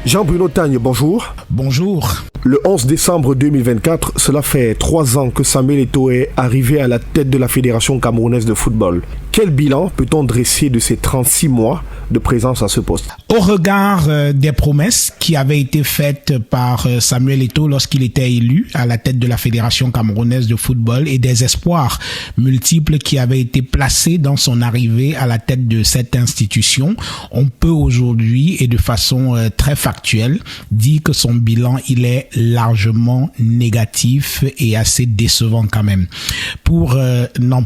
Jean-Bruno Tagne, bonjour. Bonjour. Le 11 décembre 2024, cela fait 3 ans que Samuel Eto'o est arrivé à la tête de la Fédération camerounaise de football. Quel bilan peut-on dresser de ces 36 mois de présence à ce poste? Au regard des promesses qui avaient été faites par Samuel Eto'o lorsqu'il était élu à la tête de la Fédération camerounaise de football et des espoirs multiples qui avaient été placés dans son arrivée à la tête de cette institution, on peut aujourd'hui et de façon très factuelle dire que son bilan, il est largement négatif et assez décevant quand même. Pour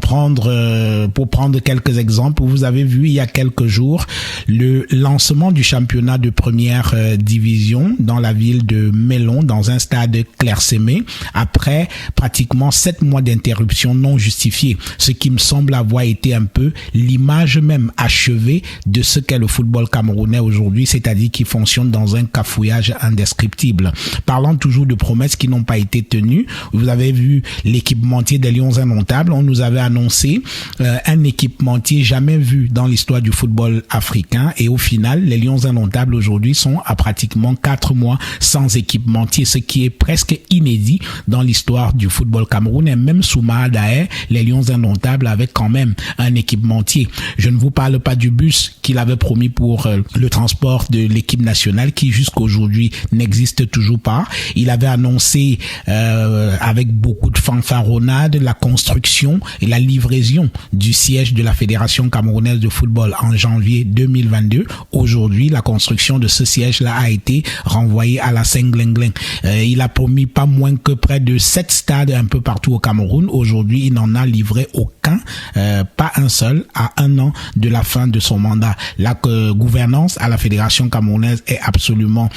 prendre quelques exemples, vous avez vu il y a quelques jours le lancement du championnat de première division dans la ville de Melon, dans un stade clairsemé, après pratiquement 7 mois d'interruption non justifiée, ce qui me semble avoir été un peu l'image même achevée de ce qu'est le football camerounais aujourd'hui, c'est-à-dire qui fonctionne dans un cafouillage indescriptible. Parlant toujours de promesses qui n'ont pas été tenues, vous avez vu l'équipementier des Lions Indomptables, on nous avait annoncé un équipementier jamais vu dans l'histoire du football africain, et au final, les Lions Indomptables aujourd'hui sont à pratiquement 4 mois sans équipementier, ce qui est presque inédit dans l'histoire du football camerounais. Même sous Maad Haye, les Lions Indomptables avaient quand même un équipementier. Je ne vous parle pas du bus qu'il avait promis pour le transport de l'équipe nationale qui jusqu'aujourd'hui n'existe toujours pas. Il avait annoncé avec beaucoup de fanfaronnade la construction et la livraison du siège de la Fédération camerounaise de football en janvier 2022. Aujourd'hui, la construction de ce siège-là a été renvoyée à la Saint-Glengleng. Il a promis pas moins que près de 7 stades un peu partout au Cameroun. Aujourd'hui, il n'en a livré aucun, pas un seul, à 1 an de la fin de son mandat. La gouvernance à la Fédération camerounaise est absolument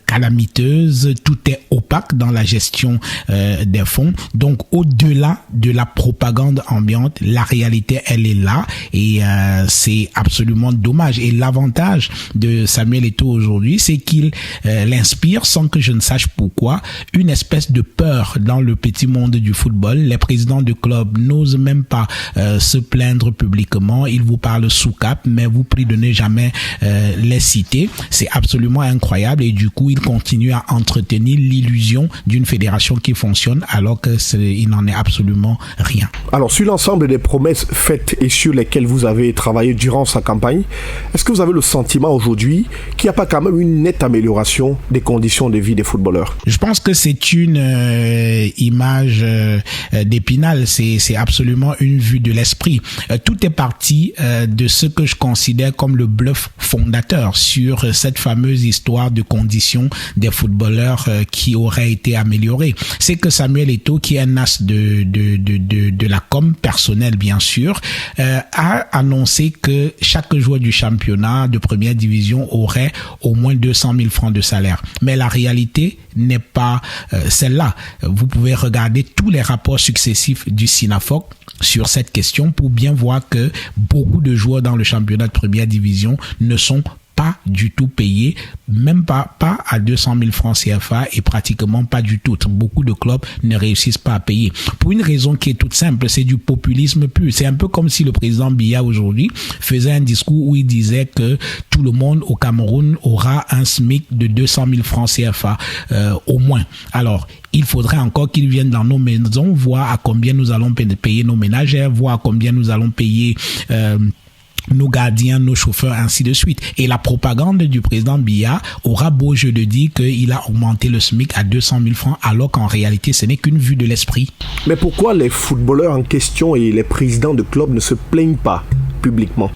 calamiteuse. Tout est opaque dans la gestion des fonds. Donc, au-delà de la propagande ambiante, la réalité, elle est là, et c'est absolument dommage. Et l'avantage de Samuel Eto'o aujourd'hui, c'est qu'il l'inspire, sans que je ne sache pourquoi, une espèce de peur dans le petit monde du football. Les présidents de clubs n'osent même pas se plaindre publiquement. Ils vous parlent sous cap, mais vous prient de ne jamais les citer. C'est absolument incroyable, et du coup, il continue à entretenir l'illusion d'une fédération qui fonctionne alors qu'il n'en est absolument rien. Alors, sur l'ensemble des promesses faites et sur lesquelles vous avez travaillé durant sa campagne, est-ce que vous avez le sentiment aujourd'hui qu'il n'y a pas quand même une nette amélioration des conditions de vie des footballeurs? Je pense que c'est une image d'Épinal, c'est absolument une vue de l'esprit. Tout est parti de ce que je considère comme le bluff fondateur sur cette fameuse histoire de conditions des footballeurs qui auraient été améliorées. C'est que Samuel Eto'o, qui est un as de la com personnelle bien sûr, a annoncé que chaque joueur du championnat de première division aurait au moins 200 000 francs de salaire. Mais la réalité n'est pas celle-là. Vous pouvez regarder tous les rapports successifs du SINAFOC sur cette question pour bien voir que beaucoup de joueurs dans le championnat de première division ne sont pas du tout payés, même pas à 200 000 francs CFA, et pratiquement pas du tout. Beaucoup de clubs ne réussissent pas à payer. Pour une raison qui est toute simple, c'est du populisme pur. C'est un peu comme si le président Biya aujourd'hui faisait un discours où il disait que tout le monde au Cameroun aura un SMIC de 200 000 francs CFA au moins. Alors, il faudrait encore qu'ils viennent dans nos maisons, voir à combien nous allons payer nos ménagères, voir à combien nous allons payer nos gardiens, nos chauffeurs, ainsi de suite. Et la propagande du président Biya aura beau jeu de dire qu'il a augmenté le SMIC à 200 000 francs, alors qu'en réalité, ce n'est qu'une vue de l'esprit. Mais pourquoi les footballeurs en question et les présidents de clubs ne se plaignent pas publiquement?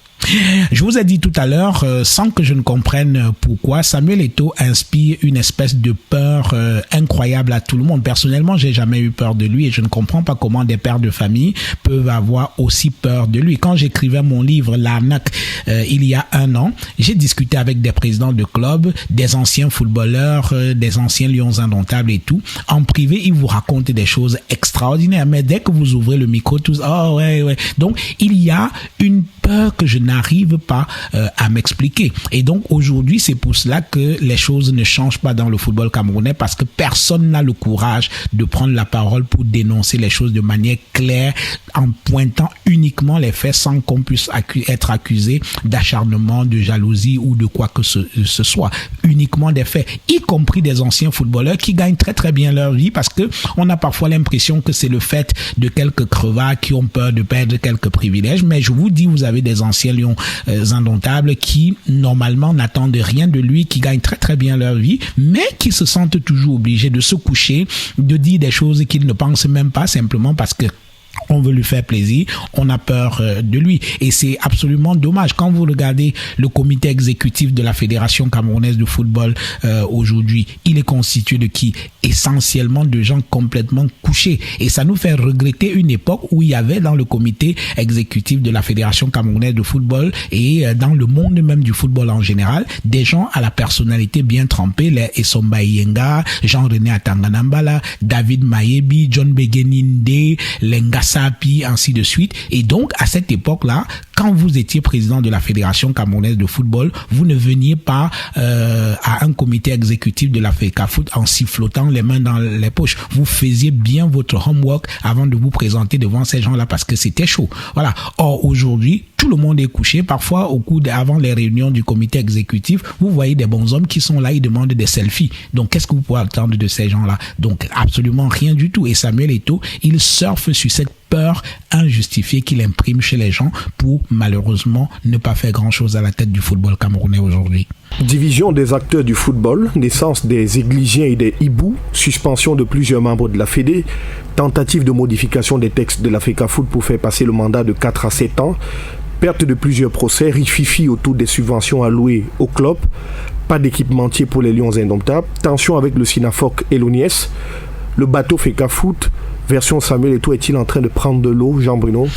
Je vous ai dit tout à l'heure, sans que je ne comprenne pourquoi, Samuel Eto'o inspire une espèce de peur incroyable à tout le monde. Personnellement, j'ai jamais eu peur de lui, et je ne comprends pas comment des pères de famille peuvent avoir aussi peur de lui. Quand j'écrivais mon livre L'arnaque il y a 1 an, j'ai discuté avec des présidents de clubs, des anciens footballeurs, des anciens Lions Indomptables et tout. En privé, ils vous racontent des choses extraordinaires, mais dès que vous ouvrez le micro, tous ouais. Donc il y a une peur que je n'arrive pas à m'expliquer. Et donc aujourd'hui, c'est pour cela que les choses ne changent pas dans le football camerounais, parce que personne n'a le courage de prendre la parole pour dénoncer les choses de manière claire, en pointant uniquement les faits, sans qu'on puisse être accusé d'acharnement, de jalousie ou de quoi que ce soit. Uniquement des faits, y compris des anciens footballeurs qui gagnent très très bien leur vie, parce que on a parfois l'impression que c'est le fait de quelques crevards qui ont peur de perdre quelques privilèges, mais je vous dis, vous avez des anciens lions indomptables qui normalement n'attendent rien de lui, qui gagnent très très bien leur vie, mais qui se sentent toujours obligés de se coucher, de dire des choses qu'ils ne pensent même pas, simplement parce que on veut lui faire plaisir, on a peur de lui. Et c'est absolument dommage. Quand vous regardez le comité exécutif de la Fédération camerounaise de football aujourd'hui, il est constitué de qui? Essentiellement de gens complètement couchés. Et ça nous fait regretter une époque où il y avait dans le comité exécutif de la Fédération camerounaise de football et dans le monde même du football en général, des gens à la personnalité bien trempée, les Essomba Yenga, Jean-René Atanganambala, David Mayebi, John Begeninde, Lenga Sapi, ainsi de suite. Et donc, à cette époque-là, quand vous étiez président de la Fédération camerounaise de football, vous ne veniez pas à un comité exécutif de la FECAFOOT en sifflotant les mains dans les poches. Vous faisiez bien votre homework avant de vous présenter devant ces gens-là, parce que c'était chaud. Voilà. Or, aujourd'hui, tout le monde est couché. Parfois, avant les réunions du comité exécutif, vous voyez des bons hommes qui sont là, ils demandent des selfies. Donc, qu'est-ce que vous pouvez attendre de ces gens-là? Donc, absolument rien du tout. Et Samuel Eto'o, il surfe sur cette peur injustifiée qu'il imprime chez les gens pour malheureusement ne pas faire grand-chose à la tête du football camerounais aujourd'hui. Division des acteurs du football, naissance des Égligiens et des Hiboux, suspension de plusieurs membres de la Fédé, tentative de modification des textes de la FECAFOOT pour faire passer le mandat de 4 à 7 ans, perte de plusieurs procès, rififi autour des subventions allouées au club, pas d'équipementier pour les Lions indomptables, tension avec le Sinafoc et l'ONIES, le bateau FECAFOOT, version Samuel Eto'o est-il en train de prendre de l'eau, Jean-Bruno?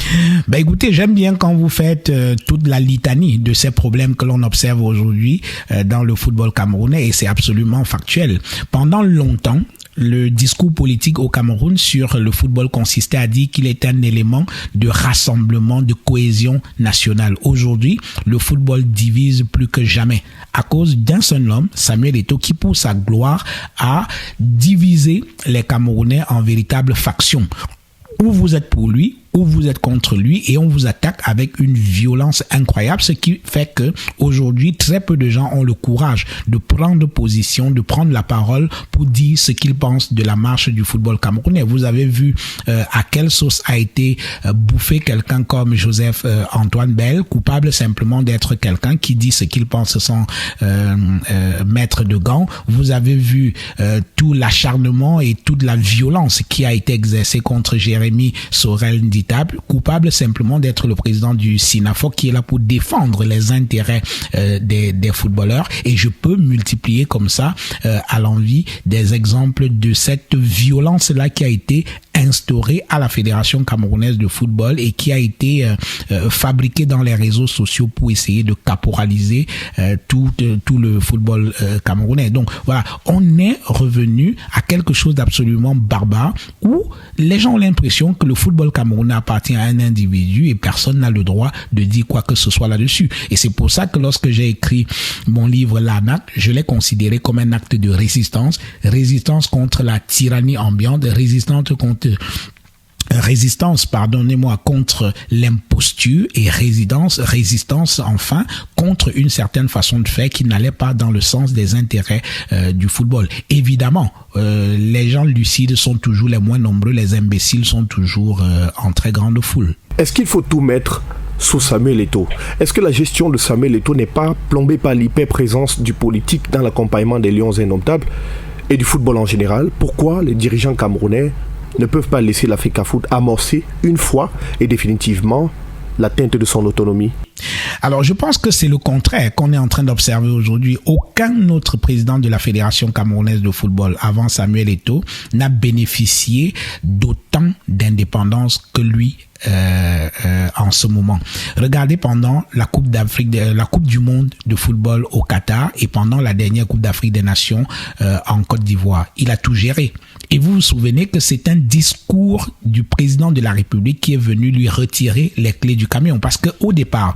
Écoutez, j'aime bien quand vous faites toute la litanie de ces problèmes que l'on observe aujourd'hui dans le football camerounais, et c'est absolument factuel. Pendant longtemps, le discours politique au Cameroun sur le football consistait à dire qu'il est un élément de rassemblement, de cohésion nationale. Aujourd'hui, le football divise plus que jamais à cause d'un seul homme, Samuel Eto'o, qui pour sa gloire a divisé les Camerounais en véritables factions. Ou vous êtes pour lui, ou vous êtes contre lui, et on vous attaque avec une violence incroyable, ce qui fait que aujourd'hui très peu de gens ont le courage de prendre position, de prendre la parole pour dire ce qu'ils pensent de la marche du football camerounais. Vous avez vu à quelle sauce a été bouffé quelqu'un comme Joseph Antoine Bell, coupable simplement d'être quelqu'un qui dit ce qu'il pense sans mettre de gants. Vous avez vu tout l'acharnement et toute la violence qui a été exercée contre Jérémy Sorel Nditable, coupable simplement d'être le président du Sinafoc, qui est là pour défendre les intérêts des footballeurs. Et je peux multiplier comme ça à l'envi des exemples de cette violence-là qui a été instaurée à la Fédération camerounaise de football et qui a été fabriquée dans les réseaux sociaux pour essayer de caporaliser tout le football camerounais. Donc voilà, on est revenu à quelque chose d'absolument barbare où les gens ont l'impression que le football camerounais appartient à un individu et personne n'a le droit de dire quoi que ce soit là-dessus. Et c'est pour ça que lorsque j'ai écrit mon livre L'Arnaque, je l'ai considéré comme un acte de résistance contre la tyrannie ambiante, résistance, contre l'imposture et résistance enfin contre une certaine façon de faire qui n'allait pas dans le sens des intérêts du football. Évidemment, les gens lucides sont toujours les moins nombreux, les imbéciles sont toujours en très grande foule. Est-ce qu'il faut tout mettre sous Samuel Eto'o? Est-ce que la gestion de Samuel Eto'o n'est pas plombée par l'hyper-présence du politique dans l'accompagnement des Lions indomptables et du football en général? Pourquoi les dirigeants camerounais ne peuvent pas laisser la FECAFOOT amorcer une fois et définitivement l'atteinte de son autonomie? Alors, je pense que c'est le contraire qu'on est en train d'observer aujourd'hui. Aucun autre président de la Fédération camerounaise de football avant Samuel Eto'o n'a bénéficié d'autant d'indépendance que lui en ce moment. Regardez pendant la Coupe du Monde de football au Qatar et pendant la dernière Coupe d'Afrique des Nations en Côte d'Ivoire. Il a tout géré. Et vous vous souvenez que c'est un discours du président de la République qui est venu lui retirer les clés du camion. Parce que au départ,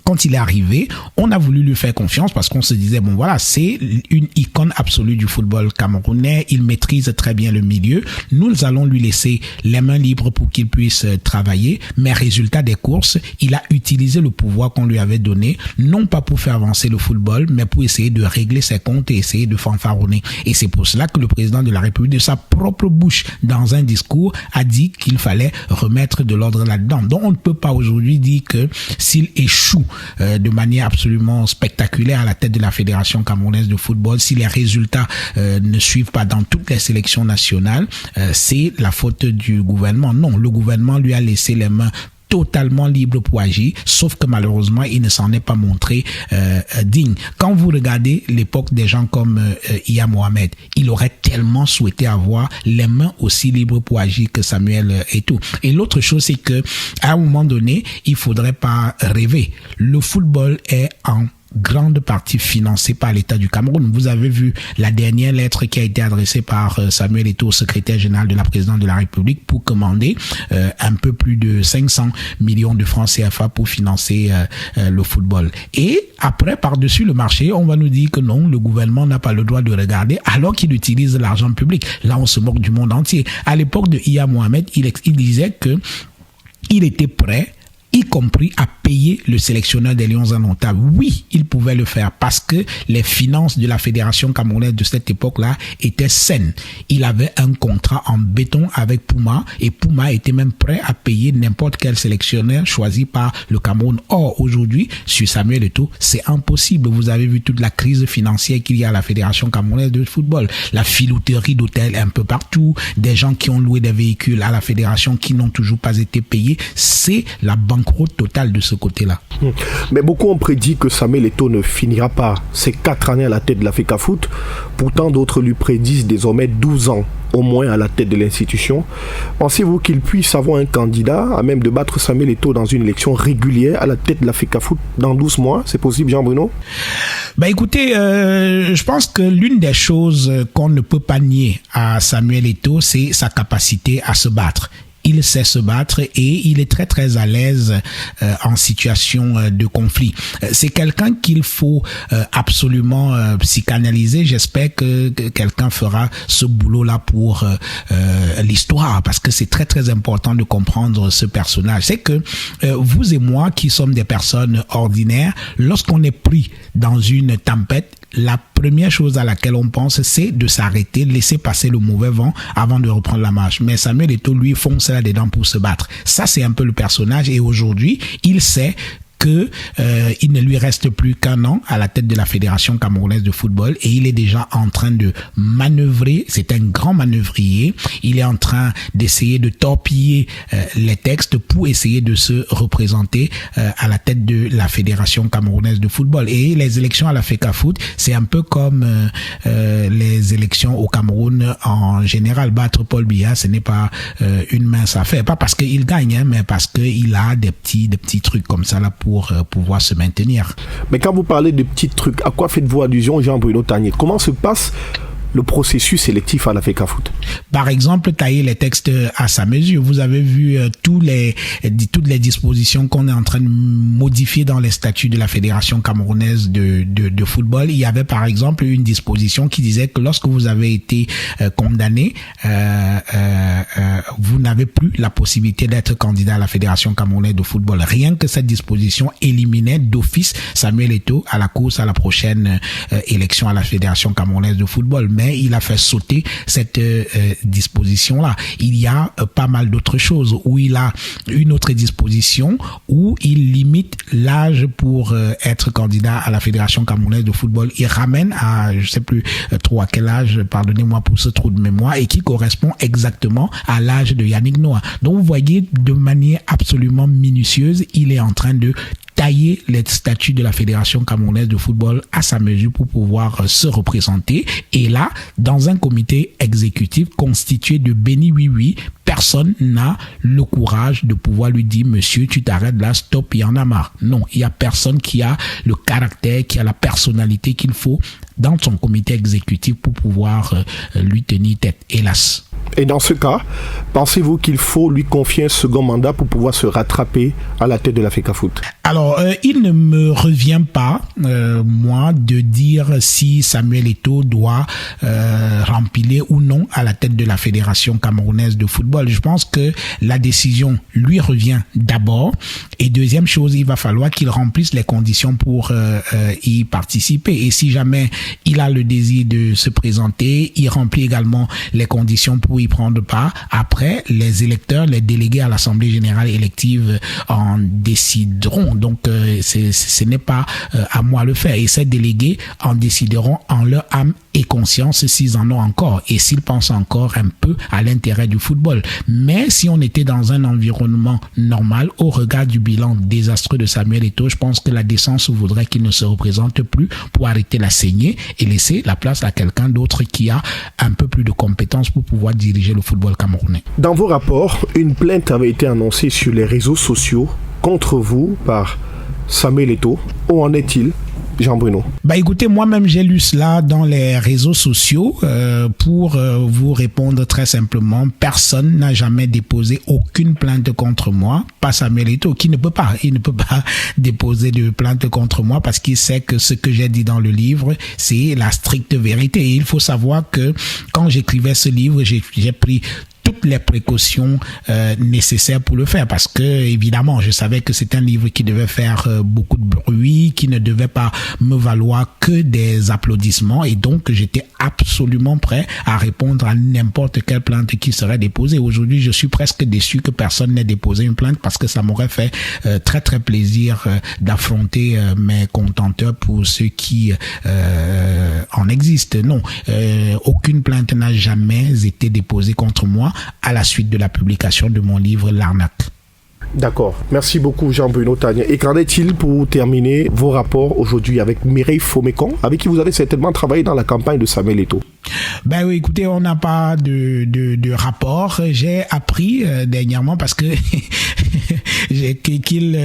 quand il est arrivé, on a voulu lui faire confiance parce qu'on se disait, bon voilà, c'est une icône absolue du football camerounais, il maîtrise très bien le milieu, nous allons lui laisser les mains libres pour qu'il puisse travailler, mais résultat des courses, il a utilisé le pouvoir qu'on lui avait donné, non pas pour faire avancer le football, mais pour essayer de régler ses comptes et essayer de fanfaronner. Et c'est pour cela que le président de la République, de sa propre bouche, dans un discours, a dit qu'il fallait remettre de l'ordre là-dedans. Donc on ne peut pas aujourd'hui dire que s'il échoue de manière absolument spectaculaire à la tête de la Fédération camerounaise de football, si les résultats ne suivent pas dans toutes les sélections nationales, c'est la faute du gouvernement. Non, le gouvernement lui a laissé les mains totalement libre pour agir, sauf que malheureusement, il ne s'en est pas montré digne. Quand vous regardez l'époque des gens comme Iya Mohamed, il aurait tellement souhaité avoir les mains aussi libres pour agir que Samuel Eto'o. Et l'autre chose, c'est que à un moment donné, il faudrait pas rêver. Le football est en grande partie financée par l'État du Cameroun. Vous avez vu la dernière lettre qui a été adressée par Samuel Eto'o, secrétaire général de la présidente de la République, pour commander un peu plus de 500 millions de francs CFA pour financer le football. Et après, par-dessus le marché, on va nous dire que non, le gouvernement n'a pas le droit de regarder alors qu'il utilise l'argent public. Là, on se moque du monde entier. À l'époque de Iya Mohamed, il disait que il était prêt, y compris à payer le sélectionneur des Lions indomptables. Oui, il pouvait le faire parce que les finances de la Fédération camerounaise de cette époque-là étaient saines. Il avait un contrat en béton avec Puma et Puma était même prêt à payer n'importe quel sélectionneur choisi par le Cameroun. Or, aujourd'hui, sur Samuel Eto'o, c'est impossible. Vous avez vu toute la crise financière qu'il y a à la Fédération camerounaise de football. La filouterie d'hôtels un peu partout, des gens qui ont loué des véhicules à la Fédération qui n'ont toujours pas été payés. C'est la banqueroute totale de ce côté-là. Mais beaucoup ont prédit que Samuel Eto'o ne finira pas ses 4 années à la tête de la FECAFOOT. Pourtant, d'autres lui prédisent désormais 12 ans au moins à la tête de l'institution. Pensez-vous qu'il puisse avoir un candidat à même de battre Samuel Eto'o dans une élection régulière à la tête de la FECAFOOT dans 12 mois? C'est possible, Jean-Bruno? Écoutez, je pense que l'une des choses qu'on ne peut pas nier à Samuel Eto'o, c'est sa capacité à se battre. Il sait se battre et il est très très à l'aise en situation de conflit. C'est quelqu'un qu'il faut absolument psychanalyser. J'espère que quelqu'un fera ce boulot-là pour l'histoire, parce que c'est très très important de comprendre ce personnage. C'est que vous et moi qui sommes des personnes ordinaires, lorsqu'on est pris dans une tempête, la première chose à laquelle on pense, c'est de s'arrêter, laisser passer le mauvais vent avant de reprendre la marche. Mais Samuel Eto'o, lui, fonce là-dedans pour se battre. Ça, c'est un peu le personnage. Et aujourd'hui, il sait que il ne lui reste plus qu'un an à la tête de la Fédération camerounaise de football et il est déjà en train de manœuvrer. C'est un grand manœuvrier. Il est en train d'essayer de torpiller les textes pour essayer de se représenter à la tête de la Fédération camerounaise de football. Et les élections à la FECAFOOT, c'est un peu comme les élections au Cameroun en général. Battre Paul Biya, ce n'est pas une mince affaire. Pas parce qu'il gagne, mais parce qu'il a des petits trucs comme ça là pour pouvoir se maintenir. Mais quand vous parlez de petits trucs, à quoi faites-vous allusion, Jean-Bruno Tanier? Comment se passe le processus sélectif à la FECAFOOT? Par exemple, tailler les textes à sa mesure. Vous avez vu toutes les dispositions qu'on est en train de modifier dans les statuts de la Fédération camerounaise de football. Il y avait par exemple une disposition qui disait que lorsque vous avez été condamné, vous n'avez plus la possibilité d'être candidat à la Fédération camerounaise de football. Rien que cette disposition éliminait d'office Samuel Eto'o à la course à la prochaine élection à la Fédération camerounaise de football. Mais il a fait sauter cette disposition-là. Il y a pas mal d'autres choses où il a une autre disposition où il limite l'âge pour être candidat à la Fédération camerounaise de football. Il ramène à, je sais plus trop à quel âge, pardonnez-moi pour ce trou de mémoire, et qui correspond exactement à l'âge de Yannick Noah. Donc vous voyez, de manière absolument minutieuse, il est en train de tailler les statuts de la Fédération camerounaise de football à sa mesure pour pouvoir se représenter. Et là, dans un comité exécutif constitué de béni oui, personne n'a le courage de pouvoir lui dire, monsieur, tu t'arrêtes là, stop, il y en a marre. Non, il y a personne qui a le caractère, qui a la personnalité qu'il faut dans son comité exécutif pour pouvoir lui tenir tête, hélas. Et dans ce cas, pensez-vous qu'il faut lui confier un second mandat pour pouvoir se rattraper à la tête de la FECAFOOT? Alors, il ne me revient pas, moi, de dire si Samuel Eto'o doit rempiler ou non à la tête de la Fédération camerounaise de football. Je pense que la décision lui revient d'abord. Et deuxième chose, il va falloir qu'il remplisse les conditions pour y participer. Et si jamais il a le désir de se présenter, il remplit également les conditions pour y prendre part. Après, les électeurs, les délégués à l'Assemblée générale élective en décideront. Donc, ce n'est pas à moi de le faire. Et ces délégués en décideront en leur âme et conscience s'ils en ont encore et s'ils pensent encore un peu à l'intérêt du football. Mais si on était dans un environnement normal, au regard du bilan désastreux de Samuel Eto'o, je pense que la décence voudrait qu'il ne se représente plus pour arrêter la saignée et laisser la place à quelqu'un d'autre qui a un peu plus de compétences pour pouvoir diriger le football camerounais. Dans vos rapports, une plainte avait été annoncée sur les réseaux sociaux contre vous par Samuel Eto'o. Où en est-il, Jean-Bruno? Écoutez, moi-même j'ai lu cela dans les réseaux sociaux. Pour vous répondre très simplement, personne n'a jamais déposé aucune plainte contre moi, pas Samuel Eto'o, il ne peut pas déposer de plainte contre moi parce qu'il sait que ce que j'ai dit dans le livre, c'est la stricte vérité. Et il faut savoir que quand j'écrivais ce livre, j'ai pris toutes les précautions nécessaires pour le faire parce que évidemment je savais que c'est un livre qui devait faire beaucoup de bruit, qui ne devait pas me valoir que des applaudissements et donc j'étais absolument prêt à répondre à n'importe quelle plainte qui serait déposée. Aujourd'hui, je suis presque déçu que personne n'ait déposé une plainte parce que ça m'aurait fait très très plaisir d'affronter mes contenteurs pour ceux qui en existent. Non, aucune plainte n'a jamais été déposée contre moi à la suite de la publication de mon livre L'Arnaque. D'accord. Merci beaucoup Jean-Bruno Tagné. Et qu'en est-il pour terminer vos rapports aujourd'hui avec Mireille Fomekon, avec qui vous avez certainement travaillé dans la campagne de Samuel Eto'o? Oui, écoutez, on n'a pas de rapport. J'ai appris dernièrement parce que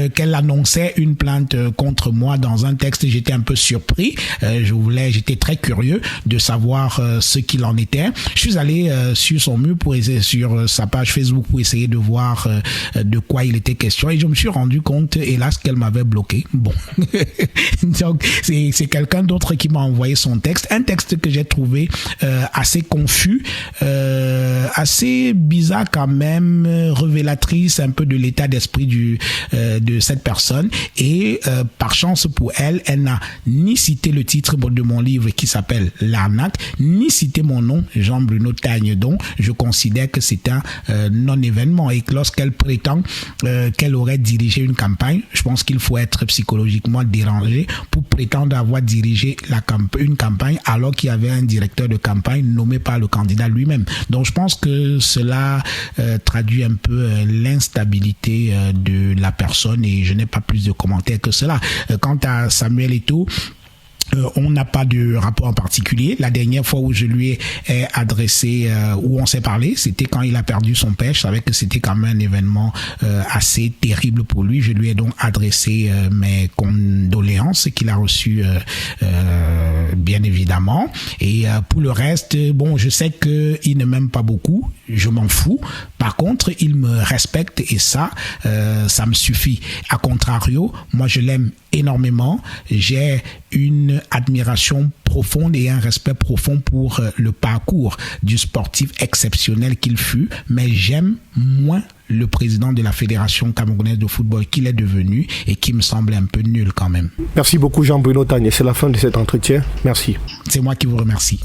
qu'elle annonçait une plainte contre moi dans un texte. J'étais un peu surpris. J'étais très curieux de savoir ce qu'il en était. Je suis allé sur son mur sur sa page Facebook pour essayer de voir de quoi il était question et je me suis rendu compte, hélas, qu'elle m'avait bloqué. Bon, donc c'est quelqu'un d'autre qui m'a envoyé son texte, un texte que j'ai trouvé assez confus, assez bizarre quand même, révélatrice un peu de l'état d'esprit de cette personne et par chance pour elle, elle n'a ni cité le titre de mon livre qui s'appelle L'Arnaque, ni cité mon nom, Jean-Bruno Tagné, donc je considère que c'est un non-événement et que lorsqu'elle prétend qu'elle aurait dirigé une campagne, je pense qu'il faut être psychologiquement dérangé pour prétendre avoir dirigé une campagne alors qu'il y avait un directeur de campagne nommé par le candidat lui-même. Donc je pense que cela traduit un peu l'instabilité de la personne et je n'ai pas plus de commentaires que cela. Quant à Samuel Eto'o, on n'a pas de rapport en particulier. La dernière fois où je lui ai adressé, où on s'est parlé, c'était quand il a perdu son père. Je savais que c'était quand même un événement assez terrible pour lui. Je lui ai donc adressé mes condoléances qu'il a reçues bien évidemment. Et pour le reste, bon, je sais qu'il ne m'aime pas beaucoup. Je m'en fous. Par contre, il me respecte et ça me suffit. A contrario, moi je l'aime énormément. J'ai une admiration profonde et un respect profond pour le parcours du sportif exceptionnel qu'il fut, mais j'aime moins le président de la Fédération camerounaise de football qu'il est devenu et qui me semble un peu nul quand même. Merci beaucoup Jean-Bruno Tagné, c'est la fin de cet entretien. Merci. C'est moi qui vous remercie.